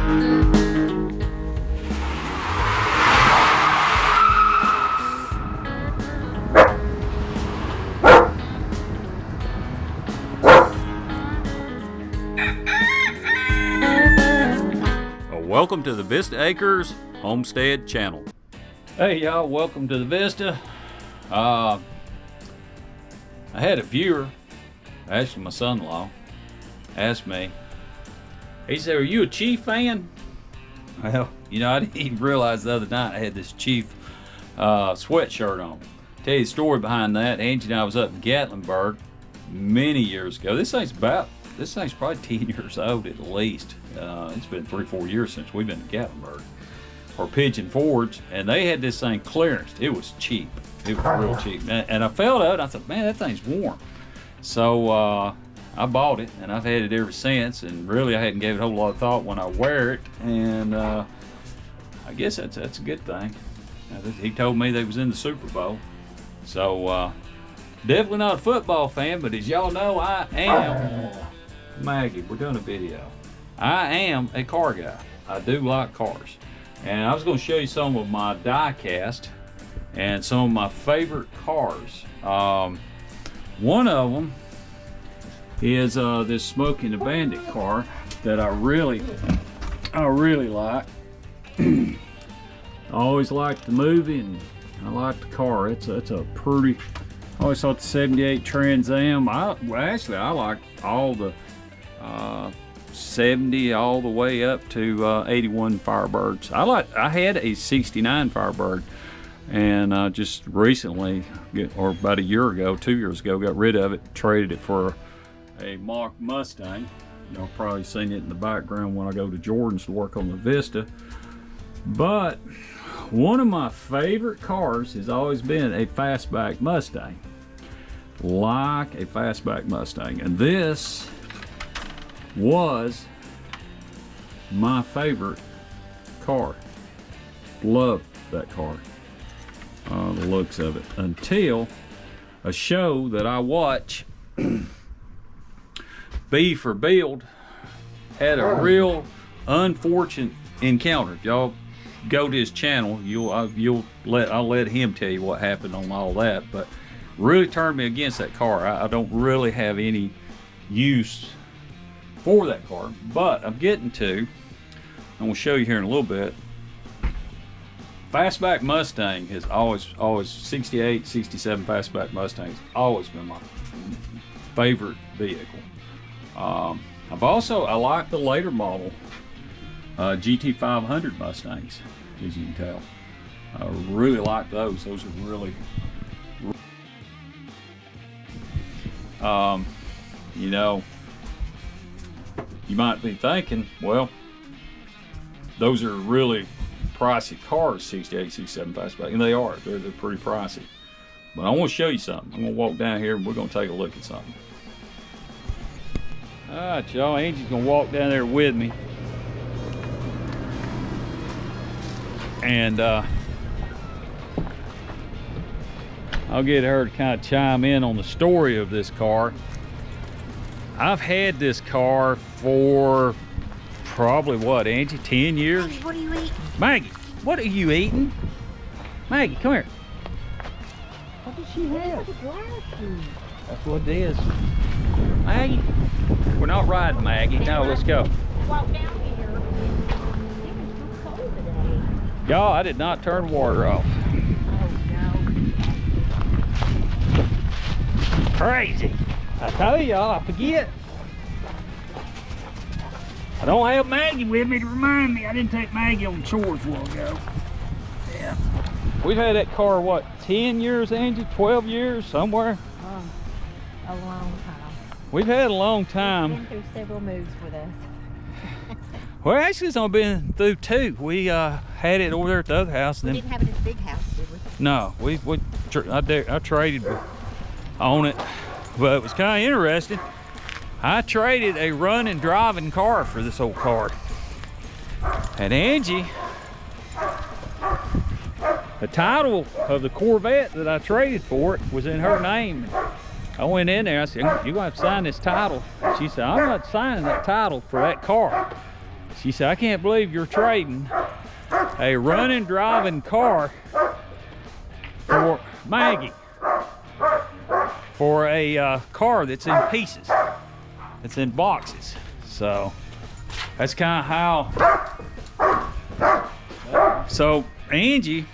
Welcome to the Vista Acres Homestead Channel. Hey y'all, welcome to the Vista. I had a viewer, actually my son-in-law, asked me, he said, "Are you a Chief fan?" Well, you know, I didn't even realize the other night I had this Chief sweatshirt on. Tell you the story behind that. Angie and I was up in Gatlinburg many years ago. This thing's probably 10 years old at least. It's been 3-4 years since we've been to Gatlinburg or Pigeon Forge, and they had this thing clearanced. It was cheap. It was real cheap. And I felt it. I thought, man, that thing's warm. So I bought it, and I've had it ever since. And really, I hadn't gave it a whole lot of thought when I wear it. And I guess that's a good thing. He told me they was in the Super Bowl. So definitely not a football fan, but as y'all know, I am. Maggie, we're doing a video. I am a car guy. I do like cars. And I was going to show you some of my die cast and some of my favorite cars. One of them is this Smokey and the Bandit car that I really like. I always liked the movie and I like the car. It's a pretty, I always thought the 78 Trans Am. I like all the 70 all the way up to 81 Firebirds. I had a 69 Firebird, and just recently, or about a year ago, 2 years ago, got rid of it, traded it for a mock Mustang. Y'all probably seen it in the background when I go to Jordan's to work on the Vista. But one of my favorite cars has always been a Fastback Mustang. Like a Fastback Mustang, and this was my favorite car. Loved that car, the looks of it, until a show that I watch, B for Build, had a real unfortunate encounter. If y'all go to his channel, I'll let him tell you what happened on all that, but really turned me against that car. I don't really have any use for that car, but I'm getting to, I'm going to show you here in a little bit. Fastback Mustang has always 68, 67 Fastback Mustangs always been my favorite vehicle. I like the later model GT500 Mustangs, as you can tell. I really like those. Those are really, you know, you might be thinking, well, those are really pricey cars, 68, 67 Fastback, and they are. They're pretty pricey. But I want to show you something. I'm going to walk down here and we're going to take a look at something. All right, y'all. Angie's going to walk down there with me. And I'll get her to kind of chime in on the story of this car. I've had this car for probably, what, Angie, 10 years? Maggie, what are you eating? Maggie, what are you eating? Maggie, come here. What does she have? That's what it is. Maggie, we're not riding, Maggie. No, let's go. Walk down here. It was so cold today. Y'all, I did not turn the water off. Oh, no. Crazy. I told y'all, I forget. I don't have Maggie with me to remind me. I didn't take Maggie on chores a while ago. Yeah. We've had that car, what, 10 years, Angie? 12 years, somewhere? A long time. We've had a long time. We've been through several moves with us. Well, actually, it's only been through two. We had it over there at the other house. We didn't have it at the big house, did we? No, I traded on it. But it was kind of interesting. I traded a running driving car for this old car. And Angie, the title of the Corvette that I traded for it was in her name. I went in there, I said, "You're going to have to sign this title." She said, "I'm not signing that title for that car." She said, I can't believe you're trading a running, driving car for Maggie, for a car that's in pieces, it's in boxes. So that's kind of how. So Angie,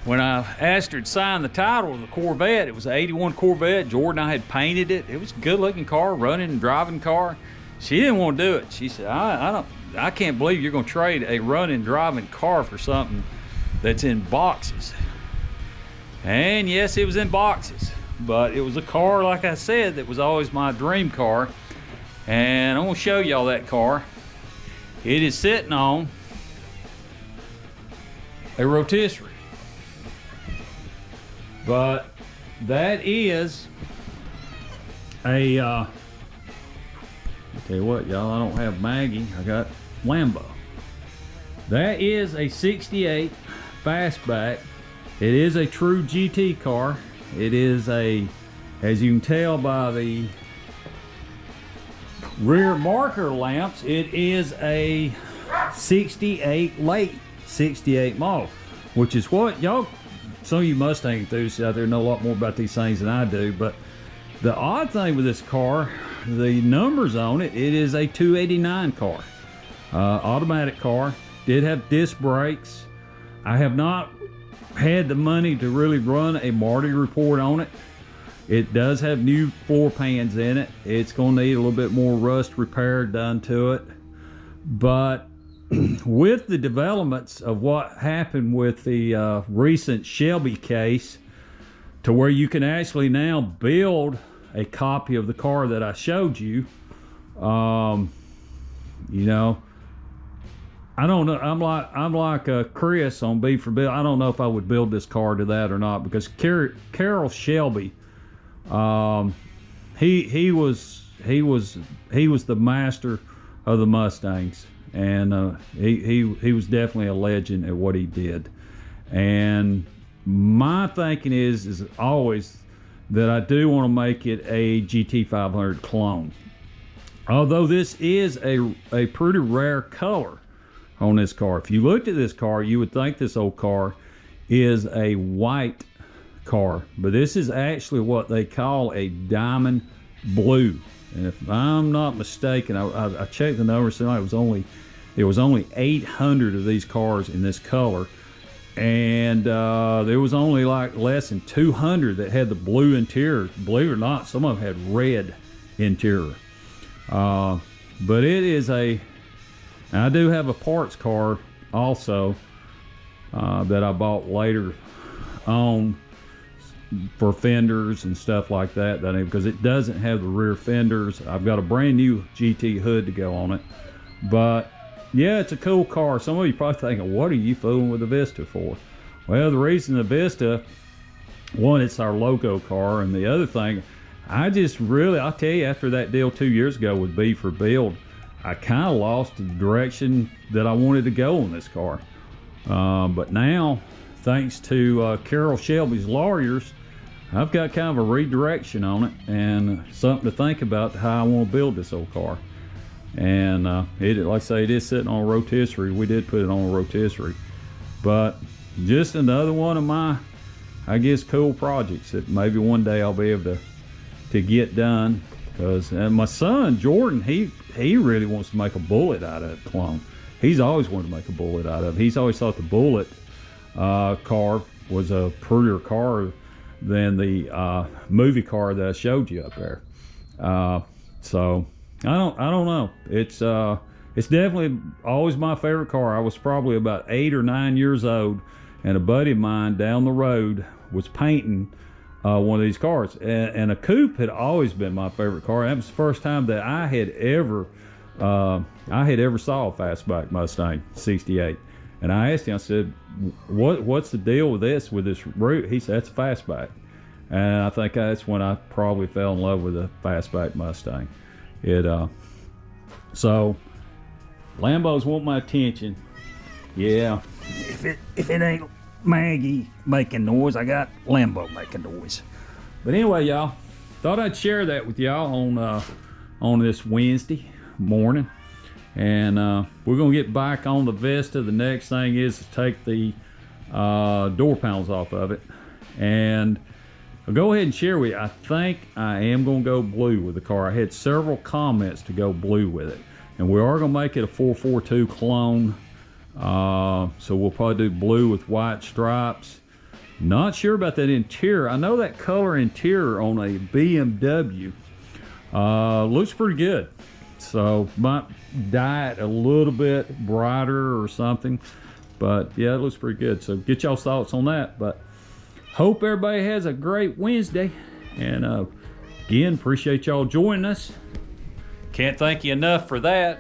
when I asked her to sign the title of the Corvette, it was an 81 Corvette. Jordan and I had painted it. It was a good looking car, running and driving car. She didn't want to do it. She said, I can't believe you're going to trade a running, driving car for something that's in boxes. And yes, it was in boxes, but it was a car, like I said, that was always my dream car. And I'm going to show y'all that car. It is sitting on a rotisserie. But that is a, I'll tell you what, y'all, I don't have Maggie, I got Lambo. That is a 68 Fastback. It is a true GT car. It is a, as you can tell by the rear marker lamps, it is a 68 late 68 model, which is what y'all, some of you Mustang enthusiasts out there know a lot more about these things than I do. But the odd thing with this car, the numbers on it, it is a 289 car, automatic car. Did have disc brakes. I have not had the money to really run a Marty report on it. It does have new floor pans in it. It's going to need a little bit more rust repair done to it. But with the developments of what happened with the recent Shelby case, to where you can actually now build a copy of the car that I showed you, you know, I don't know. I'm like Chris on B for Bill. I don't know if I would build this car to that or not, because Carroll Shelby, he was the master of the Mustangs. And he was definitely a legend at what he did. And my thinking is always that I do want to make it a GT500 clone. Although this is a pretty rare color on this car. If you looked at this car, you would think this old car is a white car, but this is actually what they call a diamond blue. And if I'm not mistaken, I checked the numbers tonight. There was only 800 of these cars in this color, and there was only like less than 200 that had the blue interior. Believe it or not, some of them had red interior. But it is I do have a parts car also that I bought later on for fenders and stuff like that, because it doesn't have the rear fenders. I've got a brand new GT hood to go on it. But yeah, it's a cool car. Some of you probably thinking, what are you fooling with the Vista for? Well, the reason the Vista, one, it's our logo car, and the other thing, I'll tell you, after that deal 2 years ago with B for Build, I kind of lost the direction that I wanted to go on this car. But now, thanks to Carroll Shelby's lawyers, I've got kind of a redirection on it and something to think about how I want to build this old car. And like I say, it is sitting on a rotisserie. We did put it on a rotisserie. But just another one of my, I guess, cool projects that maybe one day I'll be able to get done. Because my son, Jordan, he really wants to make a Bullet out of it clone. He's always wanted to make a Bullet out of it. He's always thought the Bullet car was a prettier car than the movie car that I showed you up there. So I don't know. It's definitely always my favorite car. I was probably about 8 or 9 years old, and a buddy of mine down the road was painting one of these cars, and a coupe had always been my favorite car. That was the first time that I had ever saw a Fastback Mustang 68. And I asked him, I said, what's the deal with this route? He said, that's a Fastback. And I think that's when I probably fell in love with a Fastback Mustang. So Lambos want my attention. Yeah, if it ain't Maggie making noise, I got Lambo making noise. But anyway, y'all, thought I'd share that with y'all on this Wednesday morning. And we're gonna get back on the Vista. The next thing is to take the door panels off of it. And I'll go ahead and share with you, I think I am gonna go blue with the car. I had several comments to go blue with it. And we are gonna make it a 442 clone. So we'll probably do blue with white stripes. Not sure about that interior. I know that color interior on a BMW looks pretty good. So might dye it a little bit brighter or something. But yeah, it looks pretty good. So get y'all's thoughts on that. But hope everybody has a great Wednesday. And again, appreciate y'all joining us. Can't thank you enough for that.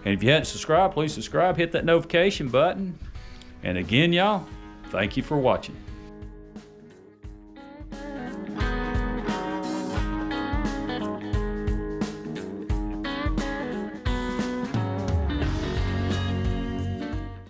And if you hadn't subscribed, please subscribe, hit that notification button. And again, y'all, thank you for watching.